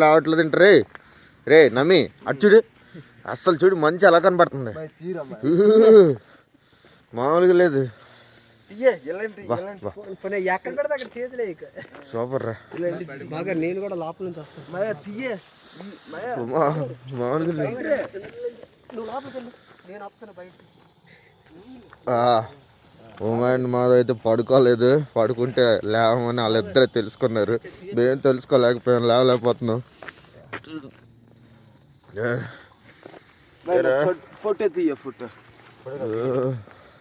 లావట్లేదు ఏంటి రే రే నమ్మి అటు చూడు అస్సలు చూడు మంచి ఎలా కనపడుతుంది మామూలుగా లేదు సూపర్ రా నేను కూడా లోపల నుంచి వస్తాను మామూలుగా ఉమాండ్ మాధవ్ అయితే పడుకోలేదు, పడుకుంటే లేవమని వాళ్ళిద్దరే తెలుసుకున్నారు. మేము తెలుసుకోలేకపోయాం, లేవలేకపోతున్నాం.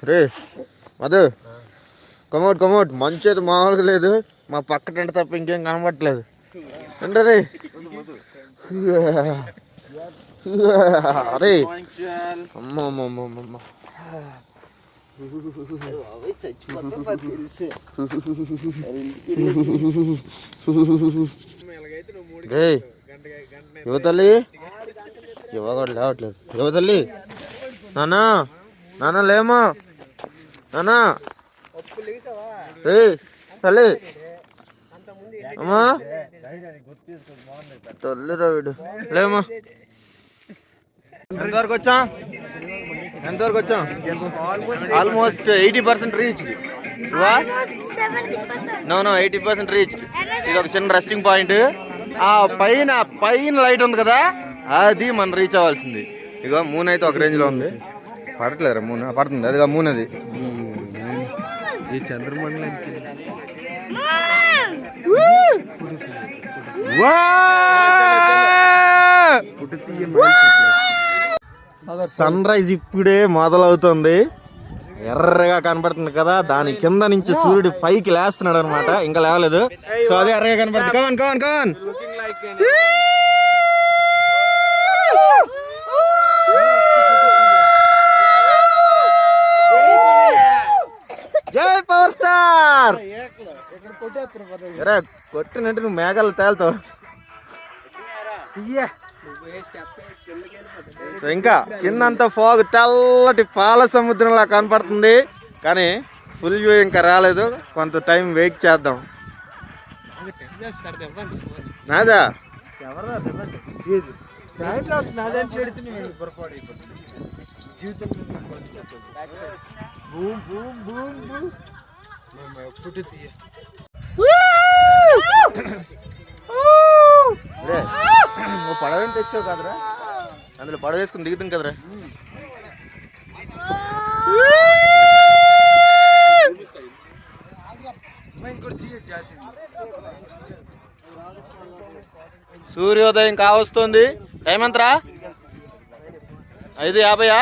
రే మధు కమౌట్ మంచి అయితే మామూలుగా లేదు. మా పక్క టెంట్ తప్ప ఇంకేం కనబట్టలేదు. అంటే రే అరే అమ్మమ్మమ్మమ్మ యువతల్లి ఇవ్వకూడదు లేవట్లేదు. యువతల్లి నానా నాన్న లేమా నానా రే తల్లి అమ్మా తల్లి రావిడు లేమా. ఎంతవరకు వచ్చాం ఆల్మోస్ట్ 80% రీచ్. No 80% reach. ఇది ఒక చిన్న రెస్టింగ్ పాయింట్. ఆ పైన లైట్ ఉంది కదా, అది మనం రీచ్ అవ్వాల్సింది. ఇక మూన్ అయితే ఒక రేంజ్ లో ఉంది. పడట్లేరా మూన్? పడుతుంది. అదిగా మూన్. అది ఈ చంద్రమండలానికి సన్ రైజ్ ఇప్పుడే మొదలవుతుంది. ఎర్రగా కనపడుతుంది కదా, దాని కింద నుంచి సూర్యుడు పైకి లేస్తున్నాడు అనమాట. ఇంకా లేవలేదు, సో అదే ఎర్రగా కనపడుతుంది. కమాన్ జై పవర్ స్టార్. కొట్టినట్టు నువ్వు మేఘాలు తేలుతావు. ఇంకా కిందంతా ఫాగ్ తెల్లటి పాల సముద్రంలా కనపడుతుంది. కానీ ఫుల్ వ్యూ ఇంకా రాలేదు, కొంత టైం వెయిట్ చేద్దాం. నాదా పడవేం తెచ్చావు కదరా, అందులో పడవ వేసుకుని దిగుతాం కదరా. సూర్యోదయం కావస్తుంది. టైం ఎంతరా? 5:50.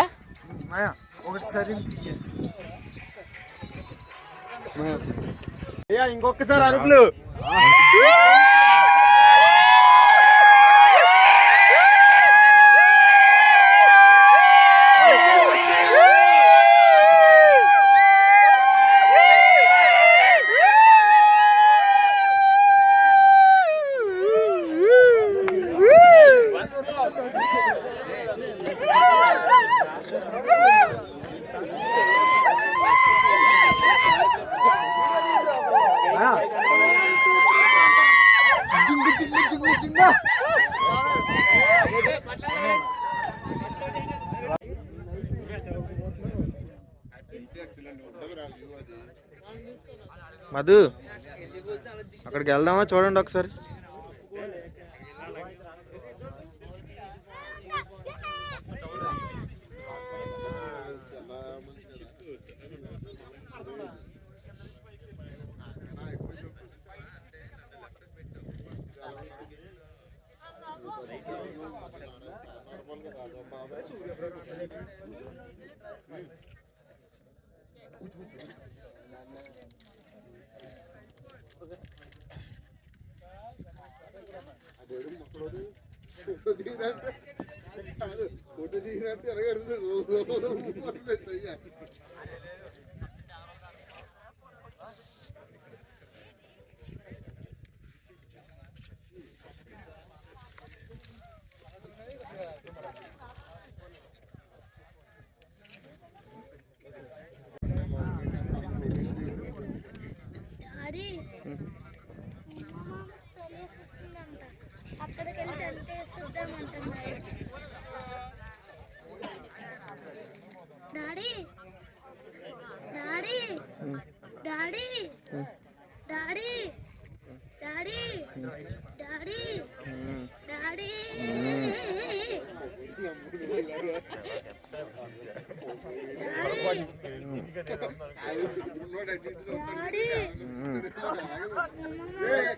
ఇంకొకసారి అరుపులు. మధు అక్కడికి వెళ్దామా? చూడండి ఒకసారి.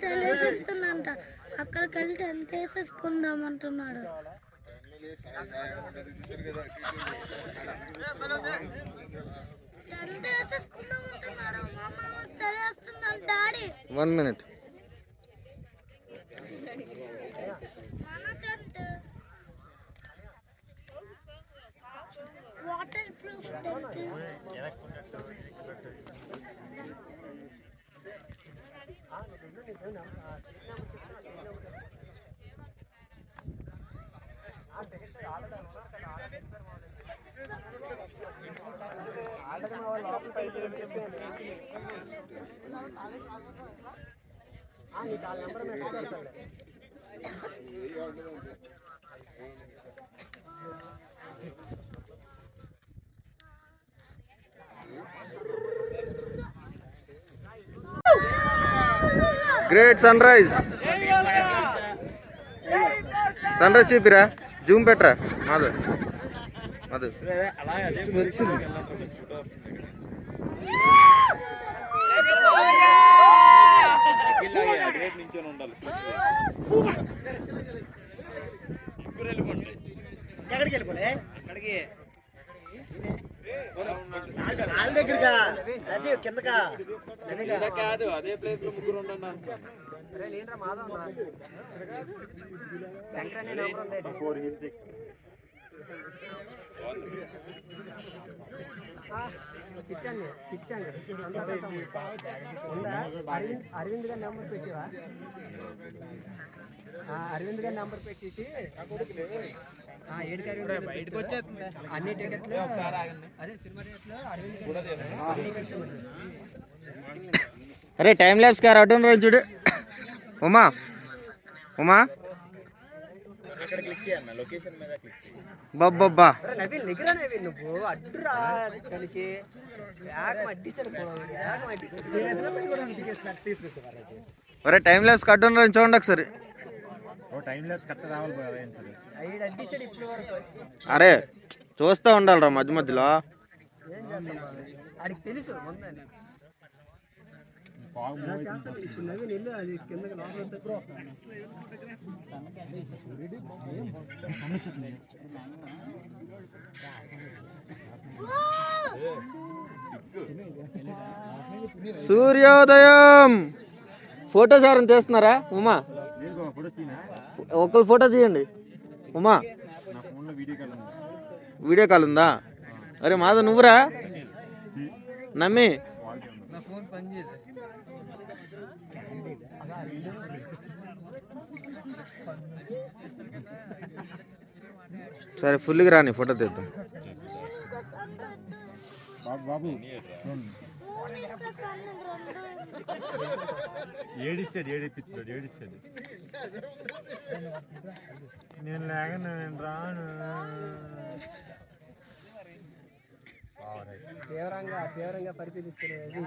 తెలిసిస్తుందంట అక్కడికి వెళ్ళి టెంట్ వేసేసుకుందాం అంటున్నాడు. టెంట్ వేసేసుకుందాం అంటున్నాడు. మా మామ చదివేస్తుందంట డాడీ. 1 minute. మన tent waterproof tent. Great sunrise. Sunrise చూపిరా, జూమ్ పెట్టరా మాధవ్. మాధవ్ ఎక్కడికి వెళ్ళిపోలే అక్కడికి వాళ్ళ దగ్గరగా కిందకా కాదు, అదే ప్లేస్ లో ముగ్గురు ఉండండి. అరవింద్ గారి నెంబర్ పెట్టివా? అరవింద్ గారి నెంబర్ పెట్టేసి బయటకు వచ్చేస్తుంది అన్ని టికెట్లు. అదే సినిమా టికెట్లు అరవింద్. అరే టైం ల్యాబ్స్ కార్ అడ్డు చూడు. ఉమా ఉమా బాబ్బా నువ్వు అడ్డురా దానికి ఒరే టైం ల్యాబ్స్ అడ్డు చూడండి ఒకసారి. అరే చూస్తూ ఉండాలిరా మధ్య మధ్యలో. అడికి తెలుసు సూర్యోదయం. ఫోటో సార్ తీస్తున్నారా ఉమా? ఒకరు ఫోటో తీయండి ఉమా. వీడియో కాల్ ఉందా? అరే మాధవ్ నువ్వురా నమ్మి. సరే ఫుల్గా రాని ఫోటో తీద్దాం. ఏడిస్తాడు నేను లేక నేను రాను. తీవ్రంగా పరిశీలిస్తున్నాయి.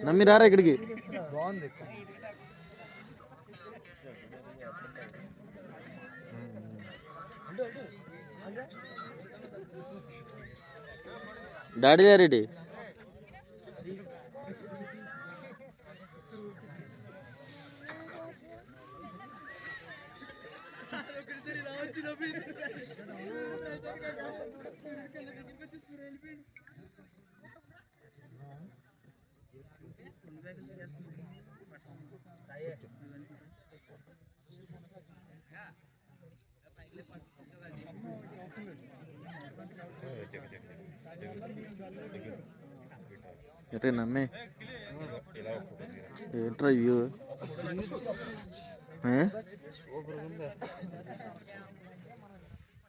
నమ్మి రారా ఇక్కడికి. బాగుంది. డాడీ గారి అరే నమ్మే ఏంట్రా view.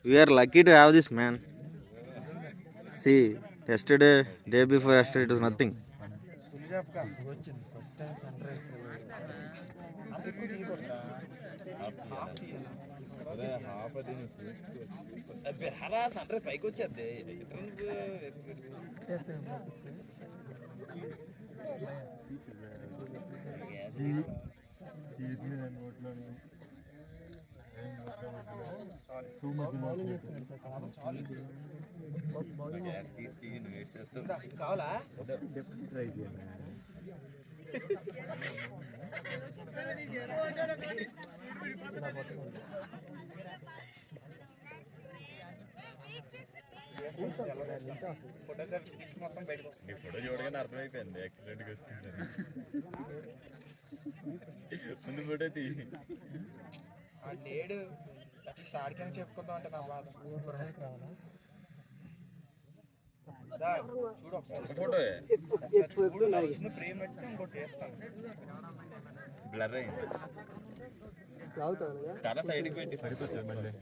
We are lucky to have this, man. See, yesterday, day before yesterday, it was nothing. పైకి వచ్చేది కావాలా ట్రై చేయాలి. ఫోటోగ్రఫీ స్కిల్స్ మొత్తం బయటకు వస్తుంది. ఫోటో చూడగానే అర్థమైపోయింది ఎక్సలెంట్గా వస్తుంది. ముందు ఫోటో తీ. ఆ లేడు అట్లీస్ట్ ఆడికని చెప్పుకుందాం అంటే నా బాధ. చూడు ఒకసారి ఫోటో ఫ్రేమ్ వచ్చితే ఇంకోటి వేస్తాను. బ్లర్ అయింది చాలా సైడ్కి పెట్టి సరిపోతుంది మళ్ళీ.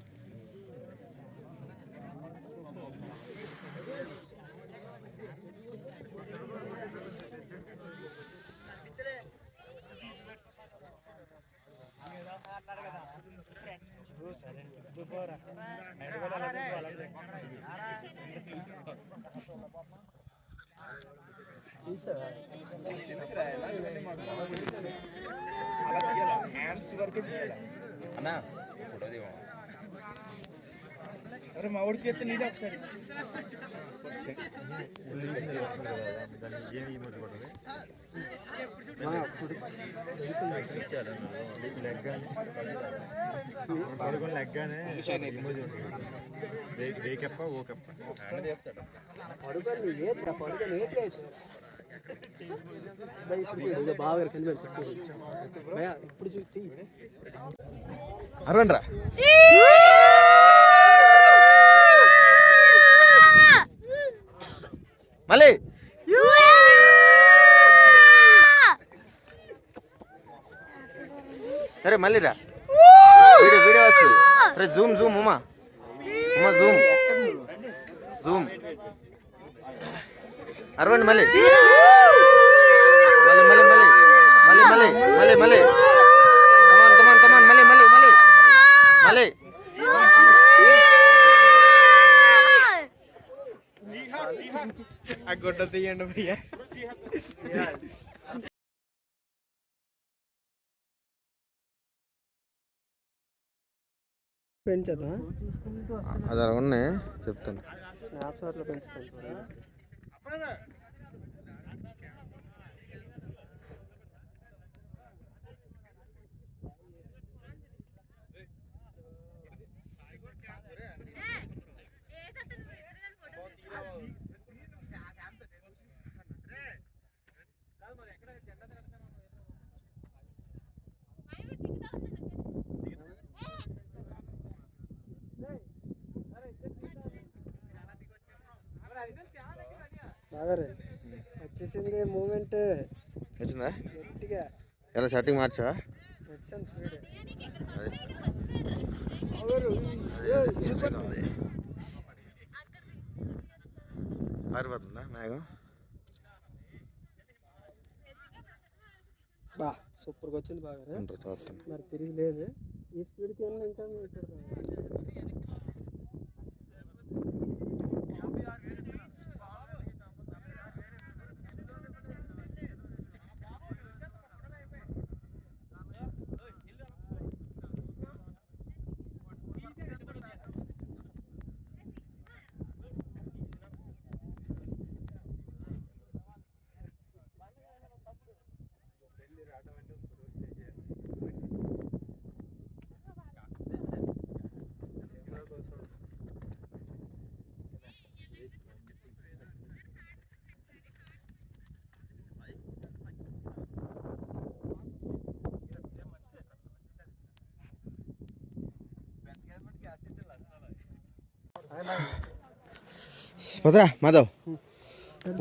హ్యాండ్స్ వరకే చేయాలి అన్నా ఫోటో దిగా. అరే మా ఊడికి ఎత్తే నీదే ఒకసారి. ఏమి ఈమోజీ కొట్టదు లెగ్గానే ఈమోజీ ఉంటుంది. రేకెప్ప ఓకెప్ప చేస్తాడు. ఇప్పుడు చూస్తే అరవండ్రా మళ్ళీ అరే మళ్ళీ రా. వీడియో వీడియో వస్తుంది. అరే zoom zoom Uma Uma zoom zoom అరవండి మళ్ళీ మళ్ళీ మళ్ళీ మళ్ళీ మళ్ళీ మళ్ళీ మళ్ళీ కమాన్ కమాన్ కమాన్ మళ్ళీ మళ్ళీ మళ్ళీ మళ్ళీ ఆ గుడ్డ తీయండి భయ్యా. పెంచదా అది అలా ఉన్నాయి చెప్తాను. స్నాప్చాట్లో పెంచుతాను. వచ్చేసింది మూమెంట్ వచ్చిందా గట్టిగా. ఎలా సెట్టింగ్ మార్చా వచ్చాను స్పీడ్. పారిపోతుందా మేఘం? బా సూపర్గా వచ్చింది బాగా. చూస్తాను మరి తిరిగి లేదు ఈ స్పీడ్కి వెళ్ళిన ఇంకా పదరా మాధవ్.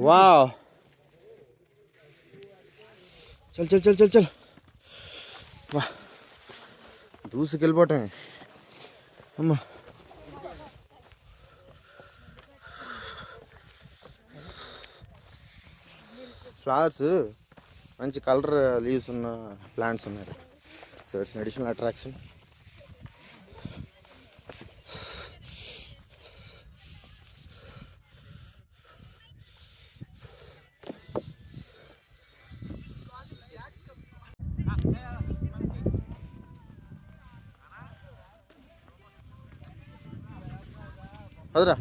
వావ్ చల్ చల్ చల్ చల్ చల్. వా దూసుకెళ్ళిపోవటమే అమ్మా. ఫ్లవర్స్ మంచి కలర్ లీవ్స్ ఉన్న ప్లాంట్స్ ఉన్నాయి. So it's additional attraction. అదరా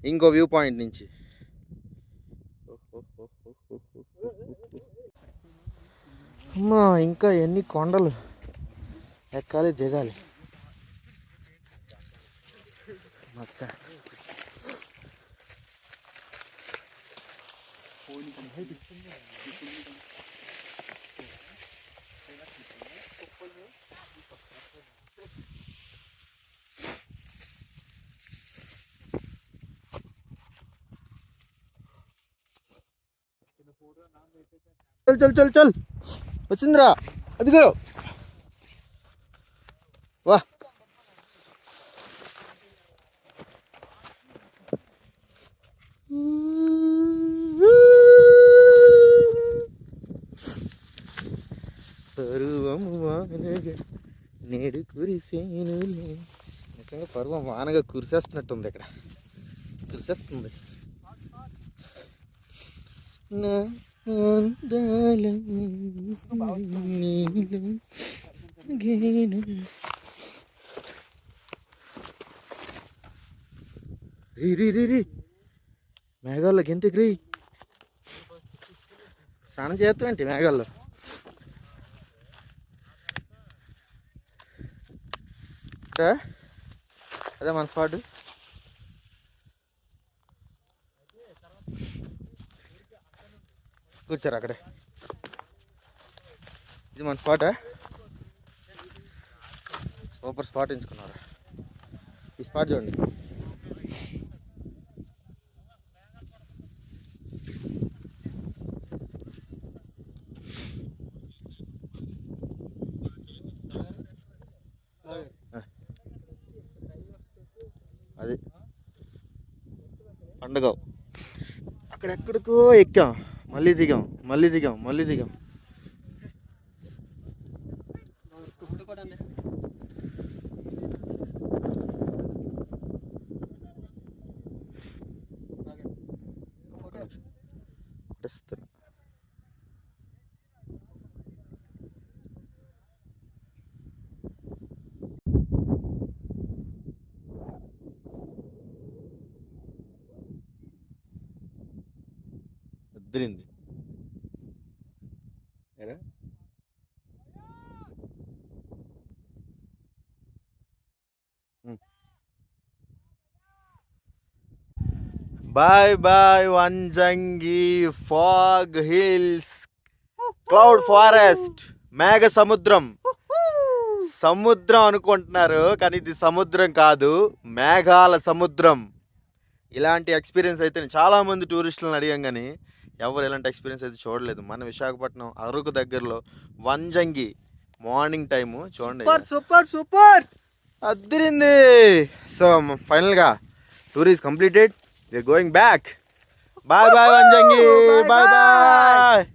ఇంకో వ్యూ పాయింట్ నుంచి అమ్మా ఇంకా ఎన్ని కొండలు ఎక్కాలి దిగాలి మస్త చల్ చల్ చల్ చల్ వచ్చిందిరా అదిగో వా పరువము వానగా నేడు కురిసేను నిజంగా పరువం వానగా కురిసేస్తున్నట్టుంది ఇక్కడ కురిసేస్తుంది నా అందాల నీలం గేను రీ మేఘాల్లోకి ఎందుకు రీ స్నానం చేస్తామేంటి మేఘాల్లో అదే మన స్పాట్ కూర్చోరు అక్కడే ఇది మన స్పాటా సూపర్ స్పాట్ ఎంచుకున్నారు ఈ స్పాట్ చూడండి అది పండుగ అక్కడెక్కడికో ఎక్కాం మళ్ళీ దిగాం మళ్ళీ దిగాం మళ్ళీ దిగాం వదిలింది ఎరా bye bye Vanjangi fog hills cloud forest మేఘ సముద్రం సముద్రం అనుకుంటున్నారు కానీ ఇది సముద్రం కాదు మేఘాల సముద్రం ఇలాంటి ఎక్స్పీరియన్స్ అయితే చాలామంది టూరిస్టులను అడిగాం కానీ ఎవరు ఇలాంటి ఎక్స్పీరియన్స్ అయితే చూడలేదు మన విశాఖపట్నం అరకు దగ్గరలో వంజంగి మార్నింగ్ టైము చూడండి సూపర్ సూపర్ అద్దరింది సో ఫైనల్గా tour is completed we are going back bye bye Vanjangi bye bye